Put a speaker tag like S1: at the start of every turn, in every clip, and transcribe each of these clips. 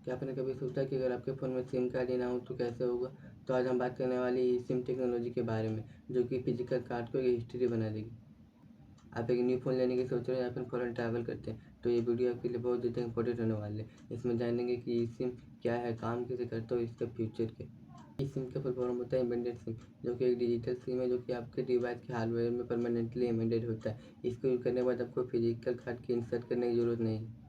S1: क्या आपने कभी सोचा कि अगर आपके फ़ोन में सिम कार्ड ही ना हो तो कैसे होगा? तो आज हम बात करने वाले ई सिम टेक्नोलॉजी के बारे में, जो कि फिजिकल कार्ड को एक हिस्ट्री बना देगी। आप एक न्यू फ़ोन लेने की सोच रहे हैं या फिर फ़ॉरेन ट्रैवल करते हैं, तो ये वीडियो आपके लिए बहुत ज़्यादा इंपॉर्टेंट होने वाले हैं। इसमें जानेंगे कि ई सिम क्या है, काम कैसे करता है और इसका फ्यूचर क्या है। ई सिम का फुल फॉर्म होता है एम्बेडेड सिम, जो कि एक डिजिटल सिम है जो कि आपके डिवाइस के हार्डवेयर में परमानेंटली एम्बेडेड होता है। इसको यूज़ करने के बाद आपको फिजिकल कार्ड की इंसर्ट करने की ज़रूरत नहीं है।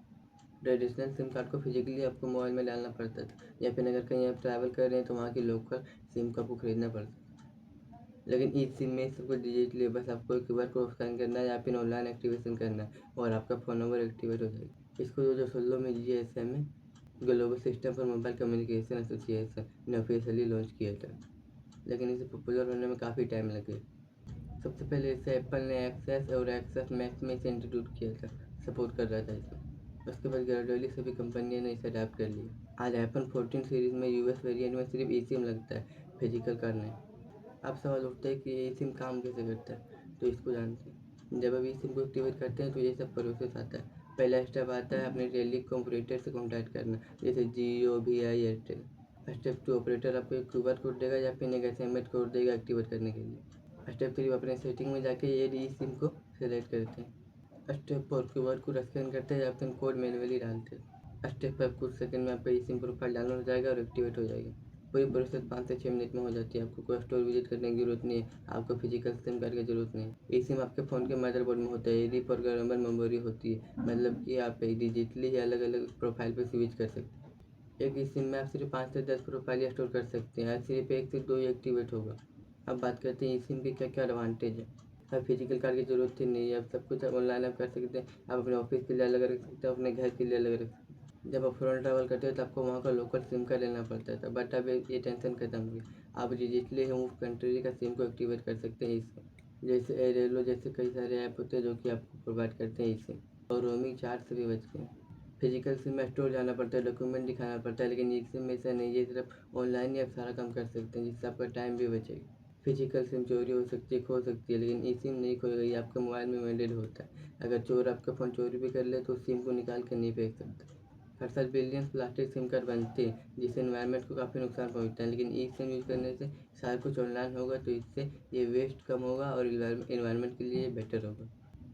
S1: ट्रेडिशनल सिम कार्ड को फिजिकली आपको मोबाइल में डालना पड़ता था, या फिर अगर कहीं आप ट्रैवल कर रहे हैं तो वहाँ की लोकल सिम को आपको खरीदना पड़ता है। लेकिन ई सिम में सब कुछ डिजिटली है, बस आपको क्यूआर कोड स्कैन करना है या फिर ऑनलाइन एक्टिवेशन करना है और आपका फ़ोन नंबर एक्टिवेट हो जाएगा। इसको 2016 में GSM में global system for mobile communication association ने ऑफिशियली लॉन्च किया था, लेकिन इसे पॉपुलर होने में काफ़ी टाइम लगे। सबसे पहले इसे एप्पल ने एक्सेस और एक्सेस मैक्स में इसे इंट्रोड्यूस किया था, सपोर्ट कर रहा था इसमें। उसके बाद ग्रेजुअली सभी कंपनियों ने इसे अडाप्ट कर लिया। आज आईफोन 14 सीरीज में यूएस वेरिएंट में सिर्फ ई सिम लगता है, फिजिकल कार्ड नहीं। अब सवाल उठता है कि ये सिम काम कैसे करता है, तो इसको जानते हैं। जब आप ई सिम को एक्टिवेट करते हैं तो ये सब प्रोसेस आता है। पहला स्टेप आता है अपने टेलीकॉम ऑपरेटर से कॉन्टैक्ट करना, जैसे जियो, वी.आई, एयरटेल। स्टेप 2, ऑपरेटर आपको एक क्यूआर कोड देगा या फिर एक एसएमएस कोड देगा एक्टिवेट करने के लिए। स्टेप 3, अपने सेटिंग में जाके ये ई सिम को सेलेक्ट करते हैं। स्टेप 4, क्यूआर कोड स्कैन करते हैं या फिर कोड मैनुअली डालते हैं। स्टेप 5, कुछ सेकंड में आपका ई सिम प्रोफाइल डाउनलोड हो जाएगा और एक्टिवेट हो जाएगा। पूरी प्रोसेस 5 से 6 मिनट में हो जाती है। आपको कोई स्टोर विजिट करने की जरूरत नहीं है, आपको फिजिकल सिम कार्ड की जरूरत नहीं है। ई सिम आपके फ़ोन के मदरबोर्ड में होता है, ये प्रोग्रामेबल मेमोरी होती है, मतलब कि आप डिजिटली अलग अलग प्रोफाइल पर स्विच कर सकते हैं। एक ही सिम में आप सिर्फ 5 से 10 प्रोफाइल स्टोर कर सकते हैं, सिर्फ एक से दो ही एक्टिवेट होगा। अब बात करते हैं ई सिम के क्या क्या एडवांटेज है। अब फिजिकल कार्ड की जरूरत ही नहीं है, अब सब कुछ ऑनलाइन आप कर सकते हैं। आप अपने ऑफिस के लिए अलग रख सकते हैं, अपने घर के लिए अलग रख सकते हैं। जब आप फॉरेन ट्रैवल करते हैं तो आपको वहाँ का लोकल सिम कार्ड लेना पड़ता था, बट अब ये टेंशन खत्म हो गया। आप डिजिटली होम कंट्री का सिम को एक्टिवेट कर सकते हैं इससे। जैसे एयरटेल जैसे कई सारे ऐप होते हैं जो कि आपको प्रोवाइड करते हैं इससे, और रोमिंग चार्ज से भी बच गए। फिजिकल सिम में स्टोर जाना पड़ता है, डॉक्यूमेंट दिखाना पड़ता है, लेकिन ई सिम में ऐसा नहीं है, सिर्फ ऑनलाइन ही आप सारा काम कर सकते हैं, जिससे आपका टाइम भी बचेगा। फिजिकल सिम चोरी हो सकती है, खो सकती है, लेकिन ई सिम नहीं खोएगा, ये आपके मोबाइल में मेंटेन होता है। अगर चोर आपका फ़ोन चोरी भी कर ले तो सिम को निकाल कर नहीं फेंक सकता। हर साल बिलियंस प्लास्टिक सिम कार्ड बनते हैं, जिससे एनवायरनमेंट को काफ़ी नुकसान पहुंचता है, लेकिन ई सिम यूज़ करने से सारा कुछ ऑनलाइन होगा, तो इससे ये वेस्ट कम होगा और इन्वायरमेंट के लिए बेटर होगा।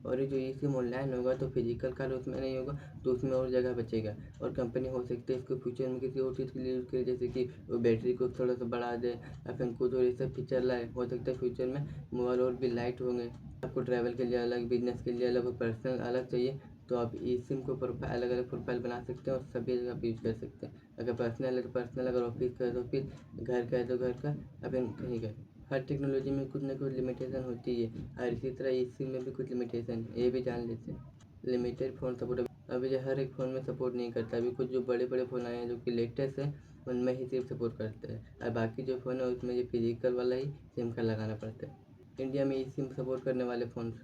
S1: और ये जो ई सिम ऑनलाइन होगा तो फिजिकल कार्ड उसमें नहीं होगा, तो उसमें और जगह बचेगा, और कंपनी हो सकती है इसको फ्यूचर में किसी और चीज़ के लिए यूज़ करे, जैसे कि वो बैटरी को थोड़ा सा बढ़ा दे या फिर कुछ और ऐसा फीचर लाए। हो सकता है फ्यूचर में मोबाइल और भी लाइट होंगे। आपको ट्रैवल के लिए अलग, बिजनेस के लिए अलग और पर्सनल अलग चाहिए, तो आप ई सिम को प्रोफाइल अलग अलग प्रोफाइल बना सकते हैं और सभी जगह आप यूज़ कर सकते हैं। अगर पर्सनल है तो पर्सनल, अगर ऑफिस का है तो ऑफिस, घर का है तो घर का, या फिर कहीं का। हर टेक्नोलॉजी में कुछ ना कुछ लिमिटेशन होती है, और इसी तरह ई सिम में भी कुछ लिमिटेशन है, ये भी जान लेते हैं। लिमिटेड फ़ोन सपोर्ट अभी जो हर एक फ़ोन में सपोर्ट नहीं करता। अभी कुछ जो बड़े बड़े फ़ोन आए हैं जो कि लेटेस्ट है, उनमें ही सिर्फ सपोर्ट करते हैं, और बाकी जो फ़ोन है उसमें ये फिजिकल वाला ही सिम कार्ड लगाना पड़ता है। इंडिया में ई सिम सपोर्ट करने वाले phone: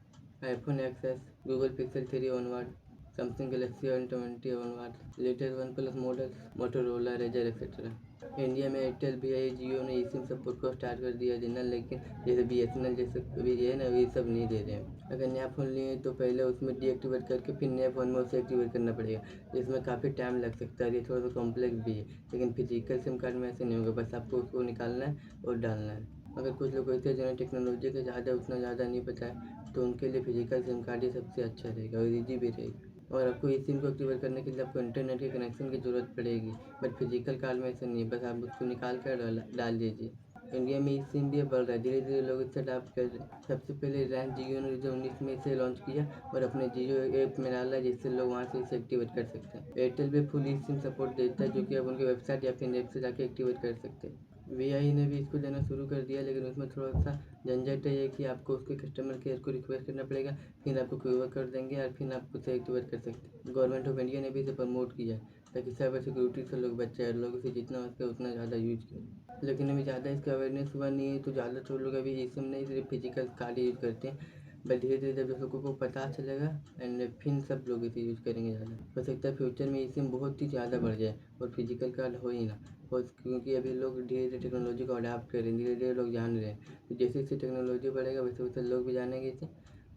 S1: iPhone XS, Google Pixel 3 onward, Samsung Galaxy S20 onward, latest OnePlus model, Motorola, Razr etcetera. India में एयरटेल, वी.आई, जियो ने ई सिम सपोर्ट को स्टार्ट कर दिया जिन्ना, लेकिन जैसे BSNL जैसे भी है ना, ये सब नहीं दे रहे हैं। अगर नया फ़ोन लिए तो पहले उसमें डीएक्टिवेट करके फिर नए फ़ोन में उसे एक्टिवेट करना पड़ेगा, जिसमें काफ़ी टाइम लग सकता है, ये थोड़ा सा कॉम्प्लेक्स भी है। लेकिन फिजिकल सिम कार्ड में ऐसे नहीं होगा, बस आपको उसको निकालना है और डालना है। अगर कुछ लोग होते हैं जिन्हें टेक्नोलॉजी का ज़्यादा उतना ज़्यादा नहीं पता है, तो उनके लिए फिजिकल सिम कार्ड ही सबसे अच्छा रहेगा और ईजी भी रहेगा। और आपको ई सिम को एक्टिवेट करने के लिए आपको इंटरनेट के कनेक्शन की ज़रूरत पड़ेगी, बट फिजिकल कार्ड में ऐसा नहीं है, बस आप उसको निकाल कर डाल दीजिए। इंडिया में ई सिम भी बढ़ रहा है, धीरे धीरे लोग इससे अडाप्ट कर रहे हैं। सबसे पहले रिलायंस जियो ने 2019 में इसे लॉन्च किया और अपने जियो ऐप में डाला, जिससे लोग वहाँ से इसे एक्टिवेट कर सकते हैं। एयरटेल भी फुल ई सिम सपोर्ट देता है, जो कि आप उनकी वेबसाइट या फिर ऐप से जाके एक्टिवेट कर सकते हैं। वी.आई ने भी इसको देना शुरू कर दिया, लेकिन उसमें थोड़ा सा झंझट है कि आपको उसके कस्टमर केयर को रिक्वेस्ट करना पड़ेगा, फिर आपको क्यूआर कर देंगे और फिर आप उसे एक्टिवेट कर सकते हैं। गवर्नमेंट ऑफ इंडिया ने भी इसे प्रमोट किया है, ताकि साइबर सिक्योरिटी से लोग बचे और लोग इसे जितना हो सके उतना ज़्यादा यूज करें। लेकिन अभी ज़्यादा इसका अवेयरनेस हुआ नहीं है, तो ज़्यादातर लोग अभी ई सिम नहीं, सिर्फ फिजिकल कार्ड ही यूज़ करते हैं। बट धीरे धीरे जब लोगों को पता चलेगा एंड फिर सब लोग इसे यूज़ करेंगे ज़्यादा। हो सकता है फ्यूचर में ई सिम बहुत ही ज़्यादा बढ़ जाए और फिजिकल कार्ड हो ही ना हो, क्योंकि अभी लोग धीरे धीरे टेक्नोलॉजी को अडाप्ट कर रहे हैं, धीरे धीरे लोग जान रहे हैं। तो जैसे जैसे टेक्नोलॉजी बढ़ेगा वैसे वैसे लोग भी जानेंगे इसे,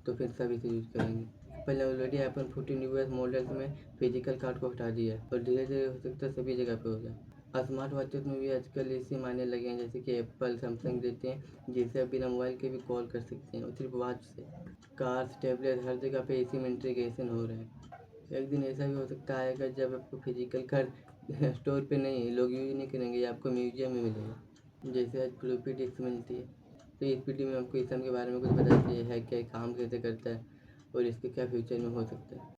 S1: तो फिर सब इसे यूज़ करेंगे। एप्पल ने ऑलरेडी आईफोन 14 यूएस मॉडल्स में फिजिकल कार्ड को हटा दिया है और धीरे धीरे हो सकता है सभी जगह पे हो जाए। स्मार्ट वॉचेस में भी आजकल ये सिम आने लगे हैं, जैसे कि एप्पल सैमसंग देते हैं, जिससे आप बिना मोबाइल के भी कॉल कर सकते हैं और सिर्फ वॉच से। कार्स टैबलेट हर जगह पे सिम इंटीग्रेशन हो रहे हैं। एक दिन ऐसा भी हो सकता है जब आपको फिजिकल कार्ड स्टोर पे नहीं लोग यूज नहीं करेंगे, ये आपको म्यूजियम में मिलेगा, जैसे आज फ्लॉपी डिस्क मिलती है। तो इस वीडियो में आपको इस के बारे में कुछ बता दिया है, क्या काम कैसे करता है और इसके क्या फ्यूचर में हो सकता है।